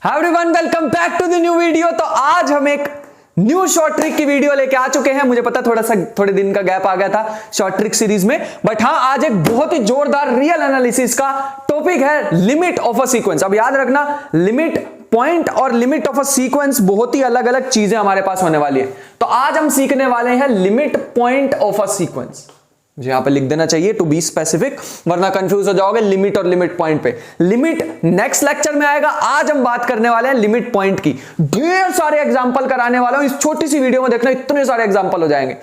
Hi everyone, welcome back to the new video. तो आज हम एक न्यू शॉर्ट ट्रिक की वीडियो लेके आ चुके हैं। मुझे पता थोड़े दिन का गैप आ गया था शॉर्ट ट्रिक सीरीज में, बट हाँ, आज एक बहुत ही जोरदार रियल एनालिसिस का टॉपिक है लिमिट ऑफ अ सीक्वेंस। अब याद रखना, लिमिट पॉइंट और लिमिट ऑफ अ सीक्वेंस बहुत ही अलग अलग चीजें हमारे पास होने वाली है। तो आज हम सीखने वाले हैं limit point of a sequence. मुझे यहां पे लिख देना चाहिए टू बी स्पेसिफिक, वरना कंफ्यूज हो जाओगे लिमिट और लिमिट पॉइंट पे। लिमिट नेक्स्ट लेक्चर में आएगा, आज हम बात करने वाले हैं लिमिट पॉइंट की। ढेर सारे एग्जांपल कराने वाला हूं इस छोटी सी वीडियो में, देखना इतने सारे एग्जांपल हो जाएंगे।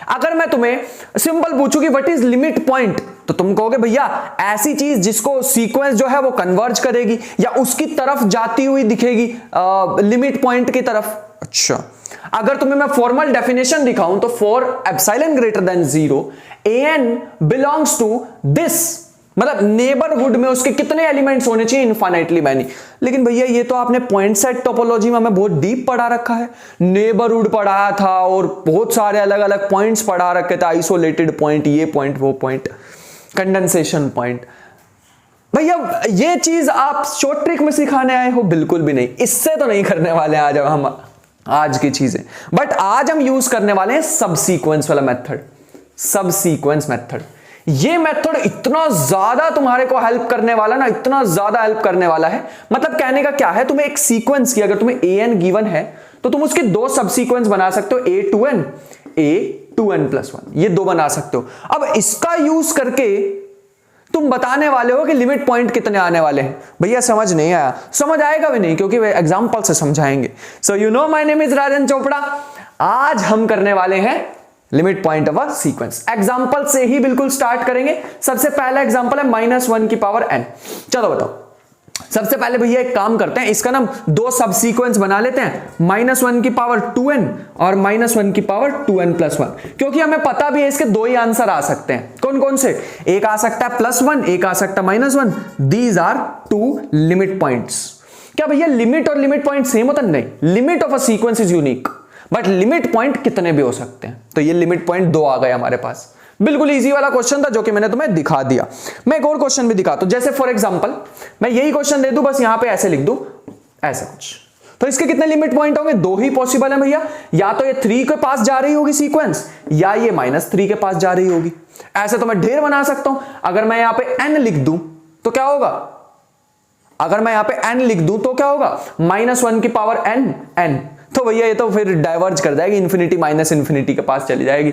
अगर मैं तुम्हें सिंपल पूछूं कि व्हाट इज लिमिट पॉइंट, तो तुम कहोगे भैया ऐसी चीज जिसको सीक्वेंस जो है वो कन्वर्ज करेगी या उसकी तरफ जाती हुई दिखेगी लिमिट पॉइंट की तरफ। अच्छा, अगर तुम्हें मैं फॉर्मल डेफिनेशन दिखाऊं तो for epsilon greater than 0 an belongs to this, मतलब नेबरहुड में उसके कितने एलिमेंट्स होने चाहिए, इनफाइनाइटली मैनी। लेकिन भैया ये तो आपने पॉइंट सेट टोपोलॉजी में हमें बहुत डीप पढ़ा रखा है, नेबरहुड पढ़ाया था और बहुत सारे अलग अलग पॉइंट्स पढ़ा रखे थे, आइसोलेटेड पॉइंट, ये पॉइंट, वो पॉइंट, कंडेंसेशन पॉइंट। भैया ये चीज आप शॉर्ट ट्रिक में सिखाने आए हो? बिल्कुल भी नहीं, इससे तो नहीं करने वाले आज हम आज की चीजें। बट आज हम यूज करने वाले हैं सब सीक्वेंस वाला मेथड, सब सीक्वेंस मेथड। ये मेथड इतना ज्यादा तुम्हारे को हेल्प करने वाला ना, इतना ज्यादा हेल्प करने वाला है। मतलब कहने का क्या है, तुम्हें एक सीक्वेंस की, अगर तुम्हें an गिवन है तो तुम उसके दो सब सीक्वेंस बना सकते हो, a2n + 1, ये दो बना सकते हो। अब इसका यूज करके तुम बताने वाले हो कि लिमिट पॉइंट कितने आने वाले हैं। भैया समझ नहीं आया, समझ आएगा भी नहीं क्योंकि वे एग्जांपल से समझाएंगे। So you know my name is Rajan Chopra. आज हम करने वाले हैं limit point of a sequence. Example से ही बिल्कुल स्टार्ट करेंगे। सबसे पहला एग्जांपल है -1n। चलो बताओ, सबसे पहले भैया एक काम करते हैं, इसका ना दो सब सीक्वेंस बना लेते हैं, -1^2n और -1^2n + 1, क्योंकि हमें पता भी है इसके दो ही आंसर आ सकते हैं। कौन कौन से? एक आ सकता है +1, एक आ सकता है -1। These are two limit points. क्या भैया लिमिट और लिमिट पॉइंट सेम होता? नहीं, limit of a sequence is unique, but limit point कितने भी हो सकते हैं। तो ये लिमिट पॉइंट दो आ गए हमारे पास। बिल्कुल इजी वाला क्वेश्चन था जो कि मैंने तुम्हें दिखा दिया। मैं एक और क्वेश्चन भी दिखाता हूं, जैसे फॉर एग्जांपल मैं यही क्वेश्चन दे दूं, बस यहां पे ऐसे लिख दूं, ऐसा कुछ। तो इसके कितने लिमिट पॉइंट होंगे? दो ही पॉसिबल है भैया, या तो ये 3 के पास जा रही होगी सीक्वेंस, या ये -3 के पास जा रही होगी। ऐसे तो मैं ढेर बना सकता हूं। अगर मैं यहां पे n लिख दूं तो क्या होगा? अगर मैं यहां पे n लिख दूं तो क्या होगा? -1n। तो भैया ये तो फिर डाइवर्ज कर जाएगी, इन्फिनिटी माइनस इन्फिनिटी के पास चली जाएगी।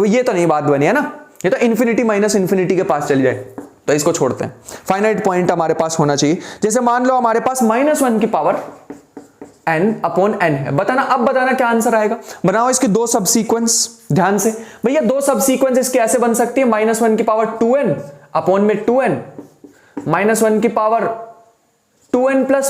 ये तो नहीं बात बनी है ना, ये तो इन्फिनिटी माइनस इन्फिनिटी के पास चली जाएगी। तो इसको छोड़ते हैं, फाइनाइट पॉइंट हमारे पास होना चाहिए। जैसे मान लो हमारे पास -1n/n है। अब बताना क्या आंसर आएगा। बनाओ इसके दो सब सीक्वेंस ध्यान से। भैया दो सब सीक्वेंस इसके ऐसे बन सकती है, -1^2n / 2n, -1^2n +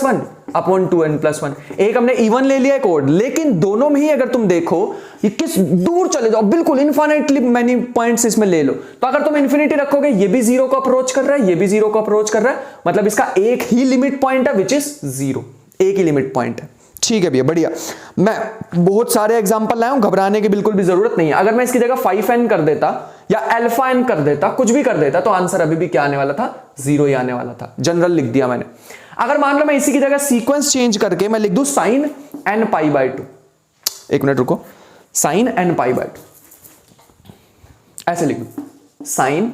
1 / 2n + 1। एक हमने इवन ले लिया एक और, लेकिन दोनों में ही अगर तुम देखो ये किस दूर चले जाओ, बिल्कुल इनफाइनाइटली मैनी पॉइंट्स इसमें ले लो, तो अगर तुम इन्फिनिटी रखोगे ये भी 0 को अप्रोच कर रहा है, ये भी 0 को अप्रोच कर रहा है, मतलब इसका एक ही लिमिट पॉइंट है विच इज 0, एक ही लिमिट पॉइंट है। ठीक है भैया, बढ़िया। मैं बहुत सारे एग्जांपल लाया हूं, घबराने की बिल्कुल भी जरूरत नहीं है। अगर मैं इसकी जगह 5n कर देता या α n कर देता, कुछ भी कर देता, तो आंसर अभी भी क्या आने वाला था? 0 ही आने वाला था। जनरल लिख दिया मैंने। अगर मान लो मैं इसी की जगह सीक्वेंस चेंज करके मैं लिख दूं sin nπ/2, एक मिनट रुको, sin nπ/2 ऐसे लिख दूं, sin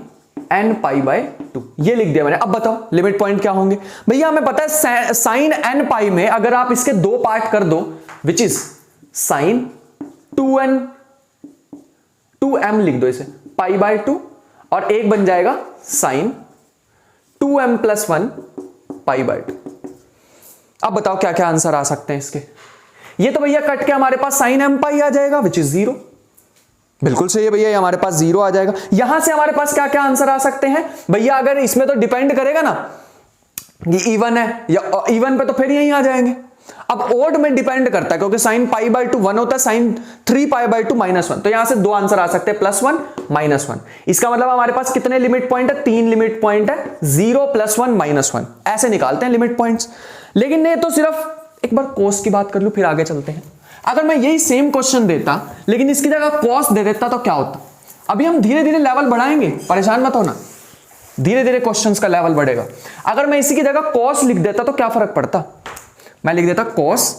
nπ/2, ये लिख दिया मैंने। अब बताओ लिमिट पॉइंट क्या होंगे। भैया हमें पता है sin nπ में अगर आप इसके दो पार्ट कर दो, विच इज sin 2m लिख दो, इसे π/2, और एक बन जाएगा sin 2m + 1 π/2। अब बताओ क्या क्या आंसर आ सकते हैं इसके। ये तो भैया कट के हमारे पास sin mπ आ जाएगा विच इज 0। बिल्कुल सही है भैया, ये हमारे पास 0 आ जाएगा। यहां से हमारे पास क्या क्या आंसर आ सकते हैं भैया? अगर इसमें तो डिपेंड करेगा ना कि इवन है, या इवन पे तो फिर यहीं आ जाएंगे। अब ओड में डिपेंड करता है, क्योंकि sin π/2 1 होता है, sin 3π/2 -1, तो यहां से दो आंसर आ सकते हैं, +1 -1। इसका मतलब हमारे पास कितने लिमिट पॉइंट है? 3 लिमिट पॉइंट है, 0 +1 -1, ऐसे निकालते हैं लिमिट पॉइंट्स। लेकिन ये तो सिर्फ एक बार कॉस की बात कर लूं, फिर आगे चलते हैं। अगर मैं यही सेम क्वेश्चन देता लेकिन इसकी जगह कॉस दे देता तो क्या होता? अभी हम धीरे धीरे लेवल बढ़ाएंगे, परेशान मत होना, धीरे धीरे क्वेश्चंस का लेवल बढ़ेगा। अगर मैं इसी की जगह कॉस लिख देता तो क्या फर्क पड़ता? मैं लिख देता cos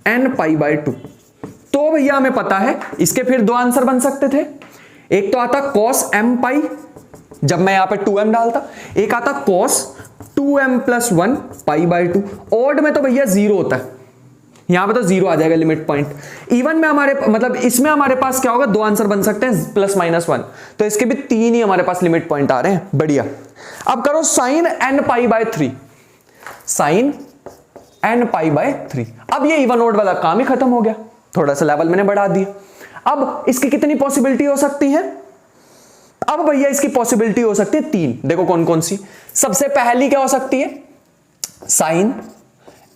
n पाई बाय 2। तो भैया हमें पता है इसके फिर दो आंसर बन सकते थे, एक तो आता cos m पाई जब मैं यहां पे 2m डालता, एक आता cos 2m plus 1 pi by 2। Odd में तो भैया 0 होता है, यहां पे तो 0 आ जाएगा लिमिट पॉइंट। इवन में हमारे मतलब इसमें हमारे पास क्या होगा, दो आंसर बन सकते हैं प्लस माइनस 1, तो इसके भी 3 ही हमारे पास लिमिट पॉइंट आ रहे हैं। बढ़िया। अब करो sin n pi by 3, sin n pi by 3। अब ये इवन ऑड वाला काम ही खत्म हो गया, थोड़ा सा लेवल मैंने बढ़ा दिया। अब इसकी कितनी पॉसिबिलिटी हो सकती है, अब भैया इसकी पॉसिबिलिटी हो सकती है 3। देखो कौन कौन सी। सबसे पहली क्या हो सकती है, sin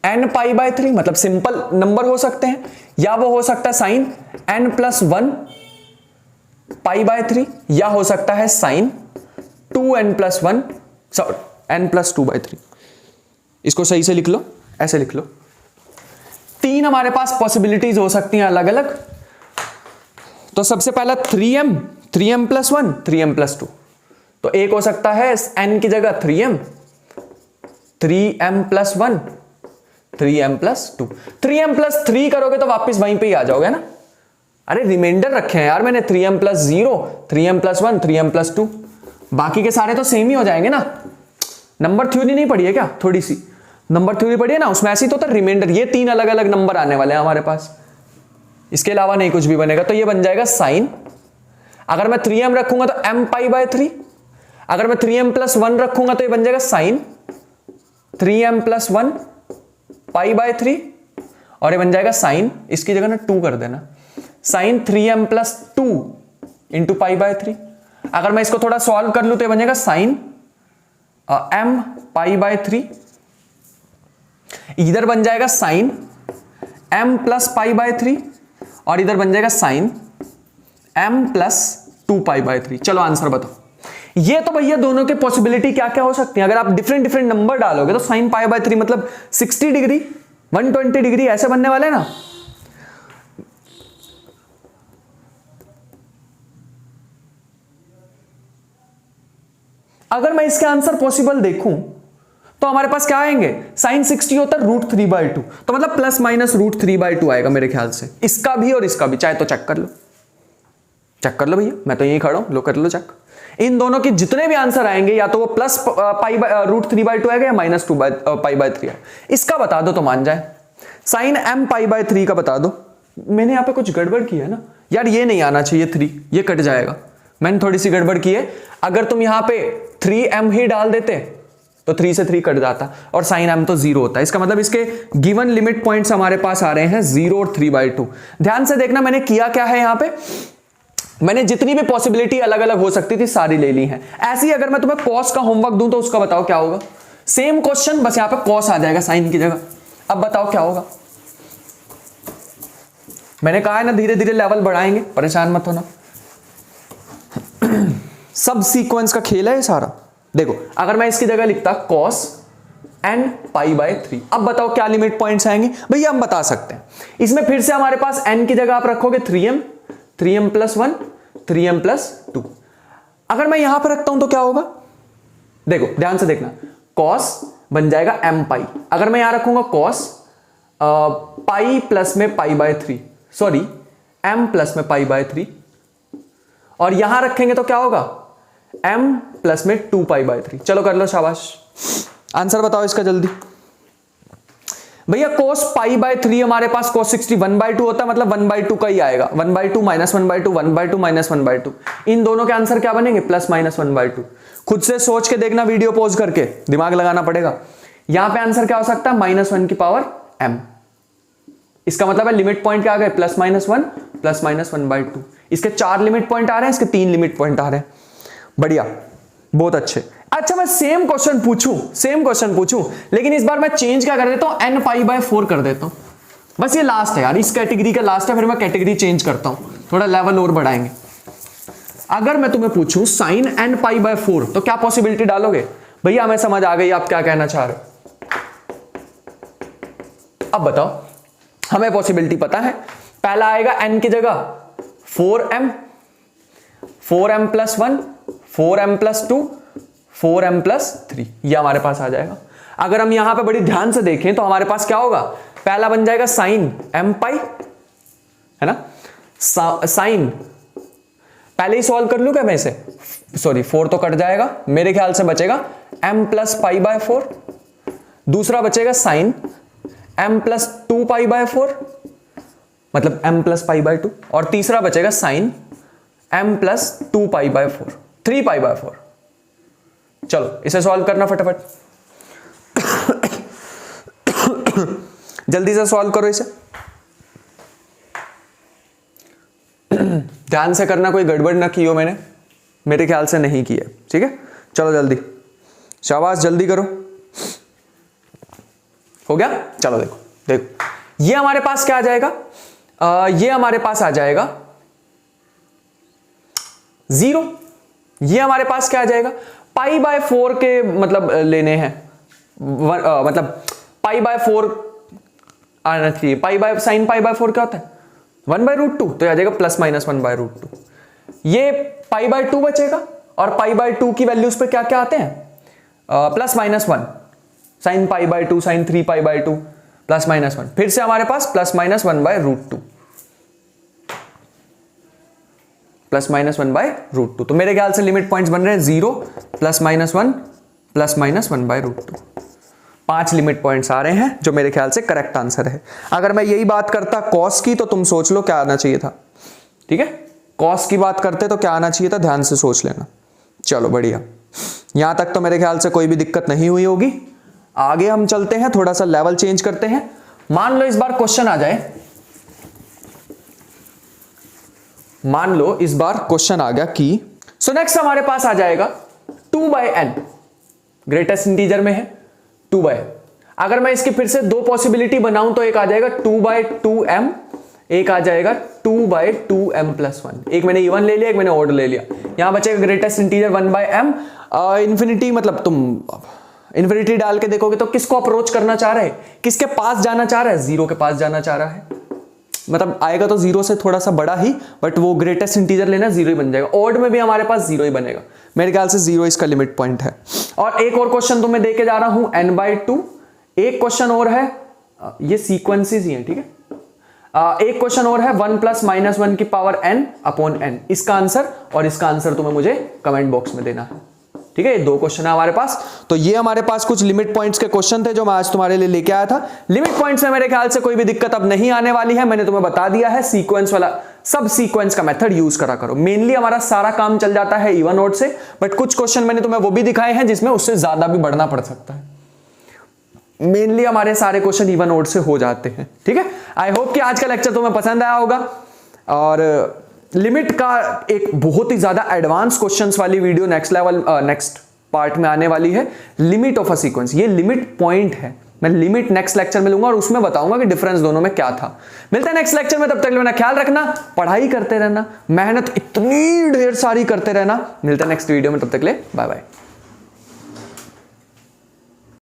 n पाई बाय 3, मतलब सिंपल नंबर हो सकते हैं, या वो हो सकता है sin n plus 1 pi by 3, या हो सकता है sin 2n plus 1 n plus 2 by 3। इसको सही से लिख लो, ऐसे लिख लो। 3 हमारे पास पॉसिबिलिटीज हो सकती हैं अलग अलग। तो सबसे पहला 3m प्लस 1, 3m प्लस 2। तो एक हो सकता है n की जगह 3m plus 1, 3m plus 2। 3m plus 3 करोगे तो वापस वहीं पे ही आ जाओगे ना। अरे रिमाइंडर रखे हैं यार मैंने, 3m plus 0, 3m plus 1, 3m plus 2। बाकी के सारे तो सेम ही हो जाएंगे ना। नंबर थ्योरी नहीं पढ़ी है क्या, थोड़ी सी नंबर थ्योरी पढ़ी है ना, उसमें ऐसी तो होता रिमाइंडर, ये 3 अलग अलग नंबर आने वाले हैं हमारे पास, इसके अलावा नहीं कुछ भी बनेगा। तो ये बन जाएगा साइन, अगर मैं 3m रखूंगा तो m पाई बाय 3, अगर मैं 3m प्लस 1 रखूंगा तो ये बन जाएगा sign 3m plus 1 pi by 3, और ये बन जाएगा साइन, इसकी जगह ना 2 कर देना, sine 3m plus 2 into pi by 3। अगर मैं इसको थोड़ा सॉल्व कर लूं तो ये बन जाएगा साइन m पाई बाय 3, इधर बन जाएगा sine m plus pi by 3, और इधर बन जाएगा sine m plus 2 pi by 3। चलो आंसर बताओ। ये तो भैया दोनों के पॉसिबिलिटी क्या क्या हो सकती है, अगर आप डिफरेंट डिफरेंट नंबर डालोगे तो साइन पाई बाय 3 मतलब 60 डिग्री, 120 डिग्री ऐसे बनने वाले ना। अगर मैं इसके आंसर पॉसिबल देखूं तो हमारे पास क्या आएंगे, साइन 60 होता है √3/2, तो मतलब प्लस माइनस √3/2 आएगा मेरे ख्याल से, इसका भी और इसका भी। चाहे तो चेक कर लो, चेक कर लो भैया, मैं तो यही खड़ा हूं, लो कर लो चेक। इन दोनों के जितने भी आंसर आएंगे या तो वो प्लस √3/2 आएगा या माइनस पाई बाय 3 आएगा। इसका बता दो तो मान जाए, साइन m पाई बाय 3 का बता दो। मैंने यहां पे कुछ गड़बड़ की है ना यार, ये नहीं आना चाहिए 3, ये कट जाएगा, मैंने थोड़ी सी गड़बड़ की है। अगर तुम यहां पे 3m ही डाल देते तो 3 से 3 कट जाता, और साइन m तो 0 होता है। इसका मतलब इसके गिवन लिमिट पॉइंट्स हमारे पास आ रहे हैं 0 और 3/2। ध्यान से देखना मैंने किया क्या है, यहां पे मैंने जितनी भी पॉसिबिलिटी अलग अलग हो सकती थी सारी ले ली हैं। ऐसे ही अगर मैं तुम्हें कॉस का होमवर्क दूं तो उसका बताओ क्या होगा, सेम क्वेश्चन, बस यहां पे कॉस आ जाएगा साइन की जगह। अब बताओ क्या होगा। मैंने कहा है ना धीरे धीरे लेवल बढ़ाएंगे, परेशान मत होना। सब सीक्वेंस का खेल है ये सारा। देखो अगर मैं इसकी जगह लिखता cos n पाई बाय 3, अब बताओ क्या लिमिट पॉइंट्स आएंगे। भैया हम बता सकते हैं, इसमें फिर से हमारे पास n की जगह आप रखोगे 3m प्लस 1, 3m प्लस 2। अगर मैं यहां पर रखता हूं तो क्या होगा, देखो ध्यान से देखना, cos बन जाएगा m पाई। अगर मैं यहां रखूंगा cos पाई प्लस में पाई बाय 3, सॉरी m प्लस में पाई बाय 3, और यहां रखेंगे तो क्या होगा m प्लस में 2 पाई बाय 3। चलो कर लो, शाबाश। आंसर बताओ इसका जल्दी। भैया cos पाई बाय 3 हमारे पास cos 60 1/2 होता है, मतलब 1/2 का ही आएगा, 1/2 माइनस 1/2, 1/2 माइनस 1/2। इन दोनों के आंसर क्या बनेंगे, प्लस माइनस 1/2। खुद से सोच के देखना, वीडियो पॉज करके दिमाग लगाना पड़ेगा। यहां पे आंसर क्या हो सकता है, -1 की पावर m। इसका मतलब है लिमिट पॉइंट क्या आ गए, प्लस माइनस 1, प्लस माइनस 1/2। इसके 4 लिमिट पॉइंट आ रहे हैं, इसके 3 लिमिट पॉइंट आ रहे हैं। बढ़िया, बहुत अच्छे। अच्छा मैं सेम क्वेश्चन पूछूं, लेकिन इस बार मैं चेंज क्या कर देता हूं, n पाई बाय 4 कर देता हूं। बस ये लास्ट है यार, इस कैटेगरी का लास्ट है, फिर मैं कैटेगरी चेंज करता हूं, थोड़ा लेवल और बढ़ाएंगे। अगर मैं तुम्हें पूछूं साइन n पाई बाय 4 तो क्या पॉसिबिलिटी डालोगे। भैया हमें समझ आ गई आप क्या कहना चाह रहे हो। अब बताओ, हमें पॉसिबिलिटी पता है। पहला आएगा n की जगह 4m plus 1, 4m plus 2, 4m plus 3, ये हमारे पास आ जाएगा। अगर हम यहां पे बड़ी ध्यान से देखें तो हमारे पास क्या होगा, पहला बन जाएगा साइन m पाई, है ना, साइन, पहले ही सॉल्व कर लूं क्या मैं इसे, सॉरी 4 तो कट जाएगा, मेरे ख्याल से बचेगा m प्लस पाई बाय 4, दूसरा बचेगा sine m plus 2 pi by 4, मतलब m प्लस पाई बाय 2, और तीसरा बचेगा sine m plus 2 pi by 4, 3 pi by 4। चलो इसे सॉल्व करना फटाफट, जल्दी से सॉल्व करो इसे, ध्यान से करना, कोई गड़बड़ ना की हो मैंने, मेरे ख्याल से नहीं की है, ठीक है। चलो जल्दी, शाबाश जल्दी करो, हो गया। चलो देखो देखो, ये हमारे पास क्या आ जाएगा, ये हमारे पास आ जाएगा 0, ये हमारे पास क्या आ जाएगा, पाई बाय 4 के मतलब लेने हैं, मतलब पाई बाय 4 आना चाहिए, pi by sine pi by 4 क्या होता है 1/√2, तो आ जाएगा प्लस माइनस 1/√2। ये पाई बाय 2 बचेगा, और पाई बाय 2 की वैल्यूज पे क्या क्या आते हैं, plus minus 1, sine pi by 2, sine 3 pi by 2, plus minus 1, फिर से हमारे पास प्लस माइनस 1/√2, प्लस माइनस 1/√2। तो मेरे ख्याल से लिमिट पॉइंट्स बन रहे हैं 0, plus minus 1, plus minus 1/√2, 5 limit points आ रहे हैं, जो मेरे ख्याल से करेक्ट आंसर है। अगर मैं यही बात करता कॉस की, तो तुम सोच लो क्या आना चाहिए था, ठीक है, कॉस की बात करते तो क्या आना चाहिए था, ध्यान से सोच लेना। चलो बढ़िया, यहां तक तो मेरे ख्याल से कोई भी दिक्कत नहीं हुई होगी। आगे हम चलते हैं, थोड़ा सा लेवल चेंज करते हैं। मान लो इस बार क्वेश्चन आ जाए, मान लो इस बार क्वेश्चन आ गया कि सो नेक्स्ट हमारे पास आ जाएगा 2/n, ग्रेटेस्ट इंटीजर में है 2/n। अगर मैं इसकी फिर से दो पॉसिबिलिटी बनाऊं तो एक आ जाएगा 2/2m, एक आ जाएगा 2/2m प्लस 1। एक मैंने इवन ले लिया, एक मैंने ऑड ले लिया। यहां बचेगा ग्रेटेस्ट इंटीजर 1/m। इंफिनिटी मतलब तुम इंफिनिटी डाल के देखोगे तो किसको अप्रोच करना चाह रहे हैं, किसके पास जाना चाह रहा है, 0 के पास जाना चाह रहा है, मतलब आएगा तो 0 से थोड़ा सा बड़ा ही, बट वो ग्रेटेस्ट इंटीजर लेना 0 ही बन जाएगा। ऑड में भी हमारे पास 0 ही बनेगा, मेरे ख्याल से 0 इसका लिमिट पॉइंट है। और एक और क्वेश्चन तुम्हें देके जा रहा हूं n/2, एक क्वेश्चन और है, ये सीक्वेंसेस ही है, ठीक है। एक क्वेश्चन और है 1 प्लस माइनस 1 की पावर n अपॉन n, इसका आंसर और इसका आंसर तुम्हें मुझे कमेंट बॉक्स में देना है, ठीक है। ये दो क्वेश्चन है हमारे पास। तो ये हमारे पास कुछ लिमिट पॉइंट्स के क्वेश्चन थे जो मैं आज तुम्हारे लिए लेके आया था। लिमिट पॉइंट्स में मेरे ख्याल से कोई भी दिक्कत अब नहीं आने वाली है, मैंने तुम्हें बता दिया है। सीक्वेंस वाला सब सीक्वेंस का मेथड यूज करा करो, मेनली हमारा सारा काम चल जाता है इवन ऑड से, बट कुछ क्वेश्चन मैंने तुम्हें वो भी दिखाए हैं जिसमें उससे ज्यादा भी बढ़ना पड़ सकता है। मेनली हमारे सारे क्वेश्चन इवन ऑड से हो जाते हैं, ठीक है। आई होप कि आज का लेक्चर तुम्हें पसंद आया होगा, और लिमिट का एक बहुत ही ज्यादा एडवांस क्वेश्चंस वाली video next level next part में आने वाली है, लिमिट ऑफ अ सीक्वेंस। ये लिमिट पॉइंट है, मैं लिमिट नेक्स्ट लेक्चर में लूंगा और उसमें बताऊंगा कि डिफरेंस दोनों में क्या था। मिलते हैं नेक्स्ट लेक्चर में, तब तक लेना ख्याल रखना, पढ़ाई करते रहना, मेहनत इतनी ढेर सारी करते रहना। मिलते हैं नेक्स्ट वीडियो में, तब तक ले बाय बाय।